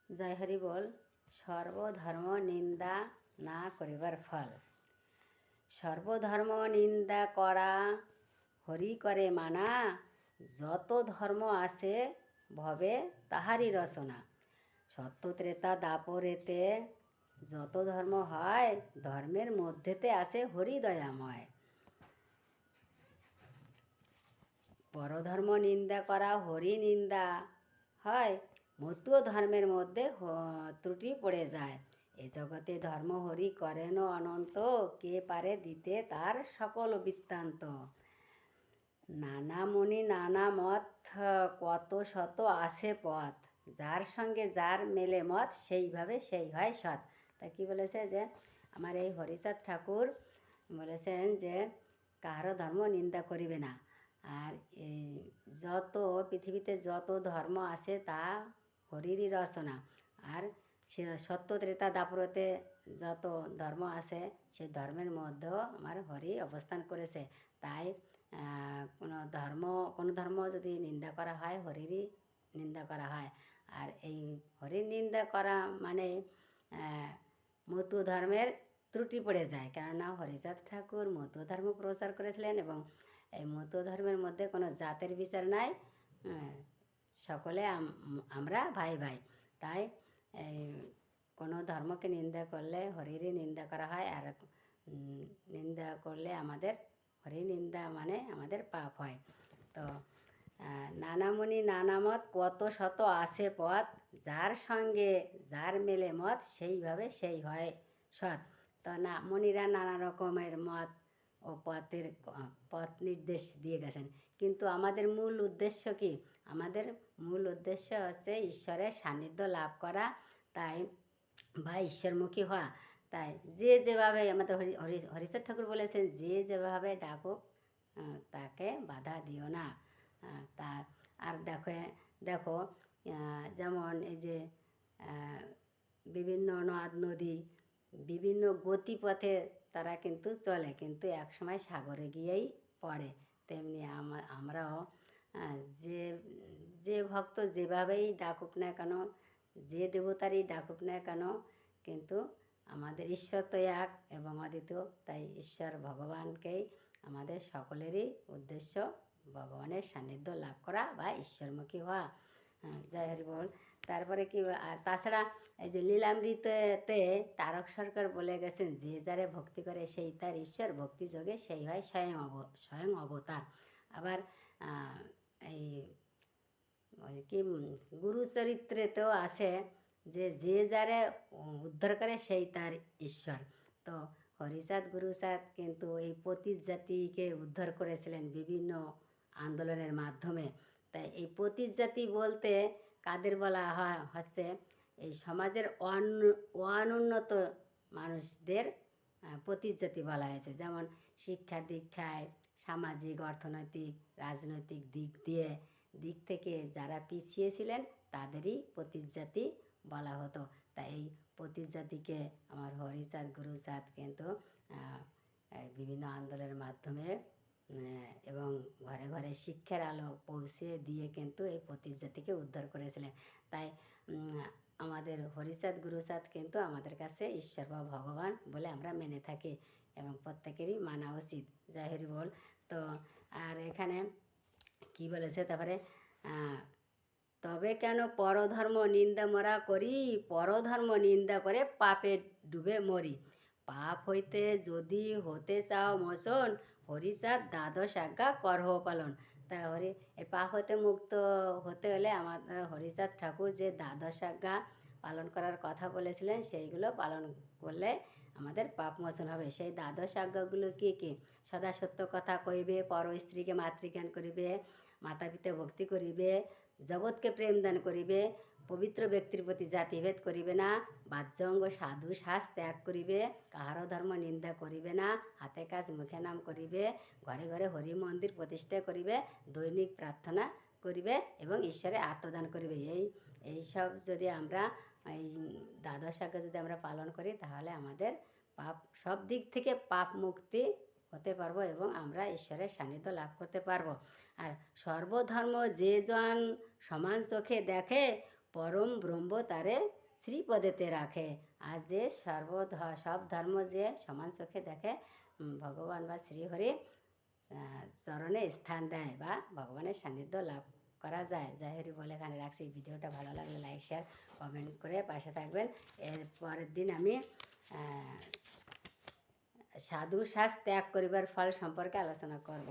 জয় হরি বল। সর্বধর্ম নিন্দা না করিবার ফল। সর্বধর্ম নিন্দা করা হরি করে মানা, যত ধর্ম আছে ভবে তাহারই রচনা। সত্য ত্রেতা দাপরেতে যত ধর্ম হয়, ধর্মের মধ্যেতে আছে হরি দয়াময়। পরধর্ম নিন্দা করা হরি নিন্দা হয়, মতুয় ধর্মের মধ্যে ত্রুটি পড়ে যায়। এ জগতে ধর্ম হরি করেন অনন্ত, কে পারে দিতে তার সকল বৃত্তান্ত। নানা মুনি নানা মত, কত শত আছে পথ, যার সঙ্গে যার মেলে মত সেইভাবে সেই হয় সৎ। তা কি বলেছে যে আমার এই হরিচাঁদ ঠাকুর বলেছেন যে কারো ধর্ম নিন্দা করিবে না। আর এই যত পৃথিবীতে যত ধর্ম আছে তা হরিরই রচনা। আর সে সত্য ত্রেতা দাপরতে যত ধর্ম আছে সেই ধর্মের মধ্যেও আমার হরি অবস্থান করেছে। তাই কোনো ধর্ম যদি নিন্দা করা হয়, হরিরই নিন্দা করা হয়। আর এই হরির নিন্দা করা মানে মতুয় ধর্মের ত্রুটি পড়ে যায়। কেননা হরিচাঁদ ঠাকুর মতুয় ধর্ম প্রচার করেছিলেন এবং এই মতুয় ধর্মের মধ্যে কোনো জাতের বিচার নাই, সকলে আমরা ভাই ভাই। তাই এই কোনো ধর্মকে নিন্দা করলে হরিরই নিন্দা করা হয়। আর নিন্দা করলে আমাদের হরি নিন্দা মানে আমাদের পাপ হয়। তো নানা মুনি নানা মত, কত শত আছে পথ, যার সঙ্গে যার মেলে মত সেইভাবে সেই হয় সৎ। তো মুনিরা নানা রকমের মত ও পথ নির্দেশ দিয়ে গেছেন, কিন্তু আমাদের মূল উদ্দেশ্য কি? আমাদের মূল উদ্দেশ্য হচ্ছে ঈশ্বরের সান্নিধ্য লাভ করা, তাই বা ঈশ্বরমুখী হওয়া। তাই যে যেভাবে আমাদের হরিচাঁদ ঠাকুর বলেছেন, যে যেভাবে ডাকুক তাকে বাধা দিও না। তার আর দেখো যেমন এই যে বিভিন্ন নদ নদী বিভিন্ন গতিপথে তারা কিন্তু চলে, কিন্তু একসময় সাগরে গিয়েই পড়ে। তেমনি আমরাও যে যে ভক্ত যেভাবেই ডাকুক না কেন, যে দেবতারই ডাকুক না কেন, কিন্তু আমাদের ঈশ্বর তো এক এবং অদ্বিতীয়। তাই ঈশ্বর ভগবানকেই আমাদের সকলেরই উদ্দেশ্য ভগবানের সান্নিধ্য লাভ করা বা ঈশ্বরমুখী হওয়া। জয় হরি বল। তারপরে কি, আর তাছাড়া এই যে লীলামৃততে তারক সরকার বলে গেছেন, যে যারে ভক্তি করে সেই তার ঈশ্বর, ভক্তি যোগে সেই হয় স্বয়ং অবতার। আবার এই কি গুরুচরিত্রেতেও আছে যে যে যারে উদ্ধার করে সেই তার ঈশ্বর। তো হরিচাঁদ গুরুচাঁদ কিন্তু এই পতিত জাতিকে উদ্ধার করেছিলেন বিভিন্ন আন্দোলনের মাধ্যমে। তাই এই পতিত জাতি বলতে কাদের বলা হয় হচ্ছে এই সমাজের অনুন্নত মানুষদের পতিত জাতি বলা হয়েছে। যেমন শিক্ষা দীক্ষায়, সামাজিক অর্থনৈতিক রাজনৈতিক দিক থেকে যারা পিছিয়ে ছিলেন তাদেরই পতিত জাতি বলা হতো। তাই এই পতিত জাতিকে আমার হরিচাঁদ গুরুচাঁদ কিন্তু বিভিন্ন আন্দোলনের মাধ্যমে এবং ঘরে ঘরে শিক্ষার আলো পৌঁছে দিয়ে কিন্তু এই পতিত জাতিকে উদ্ধার করেছিলেন। তাই আমাদের হরিচাঁদ গুরুচাঁদ কিন্তু আমাদের কাছে ঈশ্বর বা ভগবান বলে আমরা মেনে থাকি এবং প্রত্যেকেরই মানা উচিত। জয় হরি বল। তো আর এখানে কি বলেছে তারপরে, তবে কেন পরধর্ম নিন্দা মরা করি, পরধর্ম নিন্দা করে পাপে ডুবে মরি। পাপ হইতে যদি হতে চাও মোচন, হরিচাঁদ দ্বাদশ আজ্ঞা করহ পালন। তা এই পাপ হতে মুক্ত হতে হলে আমাদের হরিচাঁদ ঠাকুর যে দ্বাদশ আজ্ঞা পালন করার কথা বলেছিলেন, সেইগুলো পালন করলে আমাদের পাপ মোচন হবে। সেই দ্বাদশ আজ্ঞাগুলো কী কী? সদা সত্য কথা কইবে, পর স্ত্রীকে মাতৃজ্ঞান করিবে, মাতা পিতা ভক্তি করিবে, জগৎকে প্রেম দান করিবে, পবিত্র ব্যক্তির প্রতি জাতিভেদ করিবে না, বাহ্য অঙ্গ সাধু শ্বাস ত্যাগ করিবে, কাহারও ধর্ম নিন্দা করিবে না, হাতে কাজ মুখে নাম করিবে, ঘরে ঘরে হরি মন্দির প্রতিষ্ঠা করিবে, দৈনিক প্রার্থনা করিবে এবং ঈশ্বরে আত্মদান করিবে। এইসব যদি আমরা এই দ্বাদশ আজ্ঞা যদি আমরা পালন করি, তাহলে আমাদের পাপ সব দিক থেকে পাপ মুক্তি হতে পারবো এবং আমরা ঈশ্বরের সান্নিধ্য লাভ করতে পারবো। আর সর্বধর্ম যে জন সমান চোখে দেখে, পরম ব্রহ্ম তারে শ্রীপদেতে রাখে। আর যে সব ধর্ম যে সমান চোখে দেখে, ভগবান বা শ্রীহরি চরণে স্থান দেয় বা ভগবানের সান্নিধ্য লাভ করা যায়। জয় হরি বলে এখানে রাখছি। ভিডিওটা ভালো লাগলে লাইক শেয়ার কমেন্ট করে পাশে থাকবেন। এর পরের দিন আমি সাধু শ্বাস ত্যাগ করিবার ফল সম্পর্কে আলোচনা করব।